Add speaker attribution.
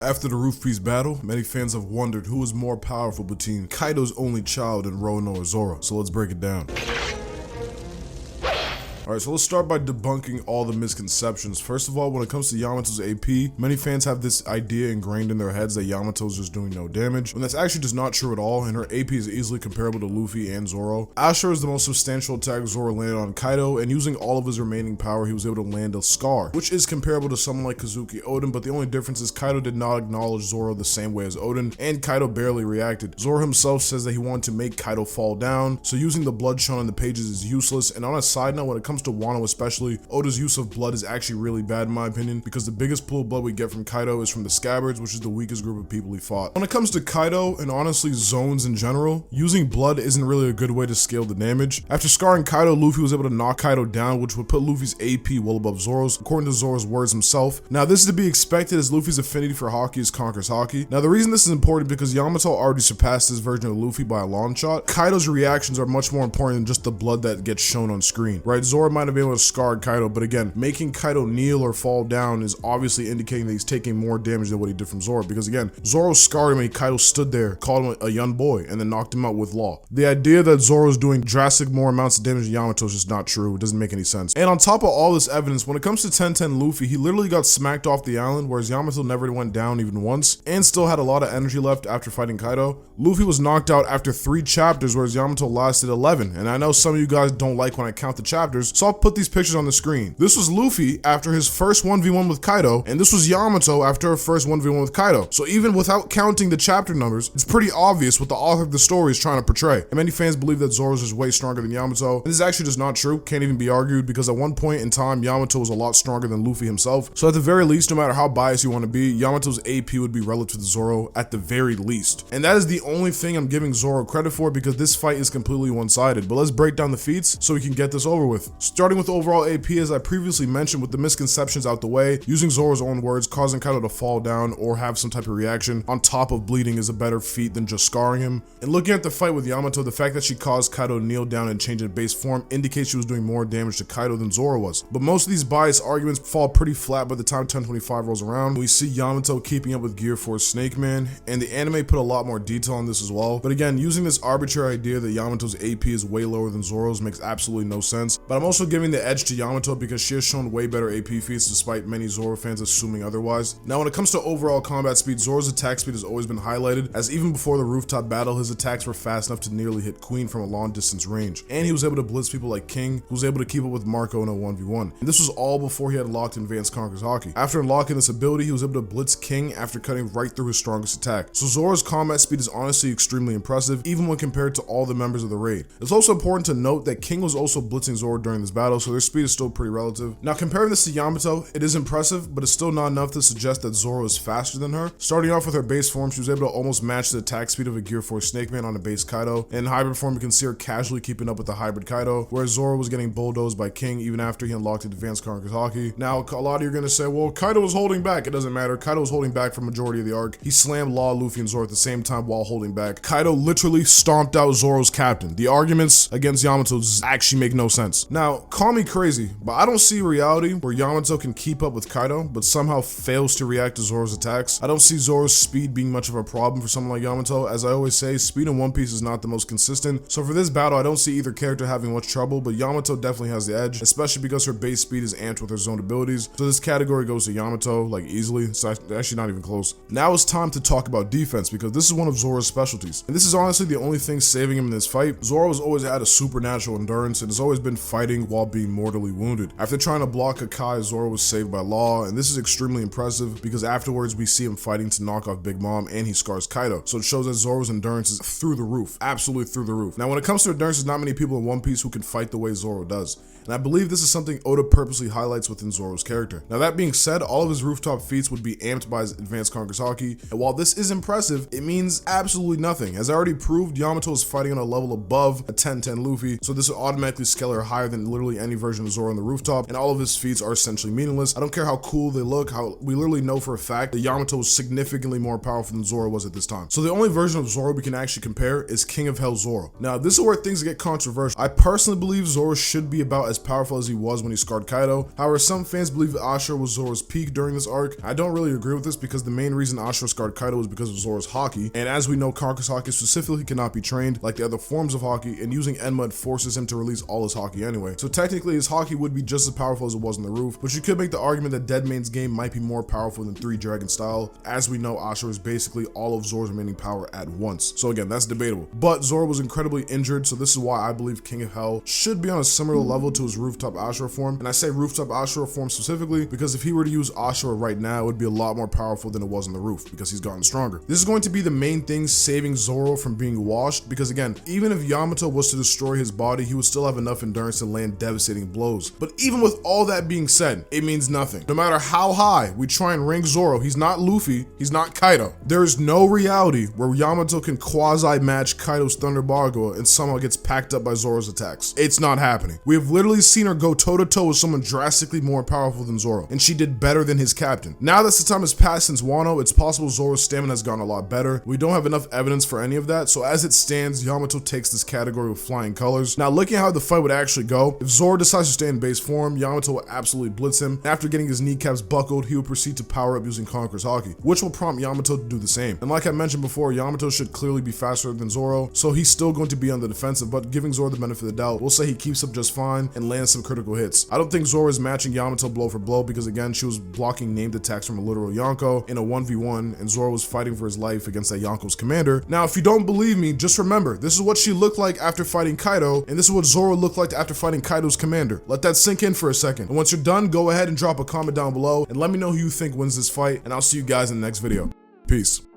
Speaker 1: After the roof piece battle, many fans have wondered who is more powerful between Kaido's only child and Rono or Zoro, so let's break it down. Alright, so let's start by debunking all the misconceptions. First of all, when it comes to Yamato's AP, many fans have this idea ingrained in their heads that Yamato's just doing no damage, when that's actually just not true at all, and her AP is easily comparable to Luffy and Zoro. Ashura is the most substantial attack Zoro landed on Kaido, and using all of his remaining power, he was able to land a scar, which is comparable to someone like Kazuki Oden, but the only difference is Kaido did not acknowledge Zoro the same way as Oden, and Kaido barely reacted. Zoro himself says that he wanted to make Kaido fall down, so using the blood shown on the pages is useless. And on a side note, when it comes to Wano especially, Oda's use of blood is actually really bad in my opinion, because the biggest pool of blood we get from Kaido is from the Scabbards, which is the weakest group of people he fought. When it comes to Kaido, and honestly zones in general, using blood isn't really a good way to scale the damage. After scarring Kaido, Luffy was able to knock Kaido down, which would put Luffy's AP well above Zoro's, according to Zoro's words himself. Now this is to be expected, as Luffy's affinity for hockey is conquers hockey. Now the reason this is important because Yamato already surpassed his version of Luffy by a long shot. Kaido's reactions are much more important than just the blood that gets shown on screen, right? Zoro might have been able to scar Kaido, but again, making Kaido kneel or fall down is obviously indicating that he's taking more damage than what he did from Zoro, because again, Zoro scarred him and Kaido stood there, called him a young boy, and then knocked him out with law. The idea that Zoro's doing drastic more amounts of damage to Yamato is just not true. It doesn't make any sense. And on top of all this evidence, when it comes to 10-10 Luffy, he literally got smacked off the island, whereas Yamato never went down even once, and still had a lot of energy left after fighting Kaido. Luffy was knocked out after 3 chapters, whereas Yamato lasted 11, and I know some of you guys don't like when I count the chapters, so I'll put these pictures on the screen. This was Luffy after his first 1v1 with Kaido, and this was Yamato after her first 1v1 with Kaido. So even without counting the chapter numbers, it's pretty obvious what the author of the story is trying to portray. And many fans believe that Zoro's is way stronger than Yamato, and this is actually just not true, can't even be argued, because at one point in time, Yamato was a lot stronger than Luffy himself. So at the very least, no matter how biased you want to be, Yamato's AP would be relative to Zoro at the very least. And that is the only thing I'm giving Zoro credit for, because this fight is completely one-sided. But let's break down the feats so we can get this over with. Starting with overall AP, as I previously mentioned, with the misconceptions out the way, using Zoro's own words, causing Kaido to fall down or have some type of reaction on top of bleeding is a better feat than just scarring him. And looking at the fight with Yamato, the fact that she caused Kaido to kneel down and change in base form indicates she was doing more damage to Kaido than Zoro was. But most of these biased arguments fall pretty flat by the time 1025 rolls around. We see Yamato keeping up with Gear Force Snake Man, and the anime put a lot more detail on this as well. But again, using this arbitrary idea that Yamato's AP is way lower than Zoro's makes absolutely no sense. But I'm also giving the edge to Yamato because she has shown way better AP feats despite many Zoro fans assuming otherwise. Now when it comes to overall combat speed, Zoro's attack speed has always been highlighted, as even before the rooftop battle, his attacks were fast enough to nearly hit Queen from a long distance range. And he was able to blitz people like King, who was able to keep up with Marco in a 1v1. And this was all before he had unlocked Advanced Conquers Hockey. After unlocking this ability, he was able to blitz King after cutting right through his strongest attack. So Zoro's combat speed is honestly extremely impressive, even when compared to all the members of the raid. It's also important to note that King was also blitzing Zoro during this battle, so their speed is still pretty relative. Now comparing this to Yamato, it is impressive, but it's still not enough to suggest that Zoro is faster than her. Starting off with her base form, she was able to almost match the attack speed of a Gear Force Snake Man on a base Kaido. And in hybrid form, you can see her casually keeping up with the hybrid Kaido, whereas Zoro was getting bulldozed by King even after he unlocked Advanced Conquers Hockey. Now, a lot of you are going to say, well, Kaido was holding back. It doesn't matter. Kaido was holding back for majority of the arc. He slammed Law, Luffy, and Zoro at the same time while holding back. Kaido literally stomped out Zoro's captain. The arguments against Yamato actually make no sense. Now, call me crazy, but I don't see a reality where Yamato can keep up with Kaido, but somehow fails to react to Zoro's attacks. I don't see Zoro's speed being much of a problem for someone like Yamato. As I always say, speed in One Piece is not the most consistent. So for this battle, I don't see either character having much trouble, but Yamato definitely has the edge, especially because her base speed is amped with her zoned abilities. So this category goes to Yamato, like easily. It's actually not even close. Now it's time to talk about defense, because this is one of Zoro's specialties. And this is honestly the only thing saving him in this fight. Zoro has always had a supernatural endurance and has always been fighting while being mortally wounded. After trying to block Akai, Zoro was saved by Law, and this is extremely impressive because afterwards we see him fighting to knock off Big Mom and he scars Kaido. So it shows that Zoro's endurance is through the roof, absolutely through the roof. Now when it comes to endurance, there's not many people in One Piece who can fight the way Zoro does. And I believe this is something Oda purposely highlights within Zoro's character. Now that being said, all of his rooftop feats would be amped by his Advanced Conquers Hockey, and while this is impressive, it means absolutely nothing. As I already proved, Yamato is fighting on a level above a 10-10 Luffy, so this would automatically scale her higher than literally any version of Zoro on the rooftop, and all of his feats are essentially meaningless. I don't care how cool they look, how we literally know for a fact that Yamato was significantly more powerful than Zoro was at this time. So the only version of Zoro we can actually compare is King of Hell Zoro. Now, this is where things get controversial. I personally believe Zoro should be about as powerful as he was when he scarred Kaido. However, some fans believe that Ashura was Zoro's peak during this arc. I don't really agree with this because the main reason Ashura scarred Kaido was because of Zoro's haki, and as we know, Conqueror's haki specifically cannot be trained like the other forms of haki, and using Enma forces him to release all his haki anyway. So technically his haki would be just as powerful as it was on the roof, but you could make the argument that Deadman's game might be more powerful than Three Dragon style. As we know, Ashura is basically all of Zoro's remaining power at once. So again, that's debatable. But Zoro was incredibly injured, so this is why I believe King of Hell should be on a similar level to his rooftop Ashura form. And I say rooftop Ashura form specifically because if he were to use Ashura right now, it would be a lot more powerful than it was on the roof because he's gotten stronger. This is going to be the main thing saving Zoro from being washed, because again, even if Yamato was to destroy his body, he would still have enough endurance to land devastating blows. But even with all that being said, it means nothing. No matter how high we try and rank Zoro, he's not Luffy, he's not Kaido. There is no reality where Yamato can quasi-match Kaido's Thunder Bargo and somehow gets packed up by Zoro's attacks. It's not happening. We have literally seen her go toe-to-toe with someone drastically more powerful than Zoro, and she did better than his captain. Now that the time has passed since Wano, it's possible Zoro's stamina has gotten a lot better. We don't have enough evidence for any of that, so as it stands, Yamato takes this category with flying colors. Now looking at how the fight would actually go, if Zoro decides to stay in base form, Yamato will absolutely blitz him. After getting his kneecaps buckled, he will proceed to power up using Conqueror's haki, which will prompt Yamato to do the same. And like I mentioned before, Yamato should clearly be faster than Zoro, so he's still going to be on the defensive, but giving Zoro the benefit of the doubt, we'll say he keeps up just fine and lands some critical hits. I don't think Zoro is matching Yamato blow for blow because again, she was blocking named attacks from a literal Yonko in a 1v1, and Zoro was fighting for his life against that Yonko's commander. Now, if you don't believe me, just remember, this is what she looked like after fighting Kaido, and this is what Zoro looked like after fighting Kaido's commander. Let that sink in for a second. And once you're done, go ahead and drop a comment down below and let me know who you think wins this fight, and I'll see you guys in the next video. Peace.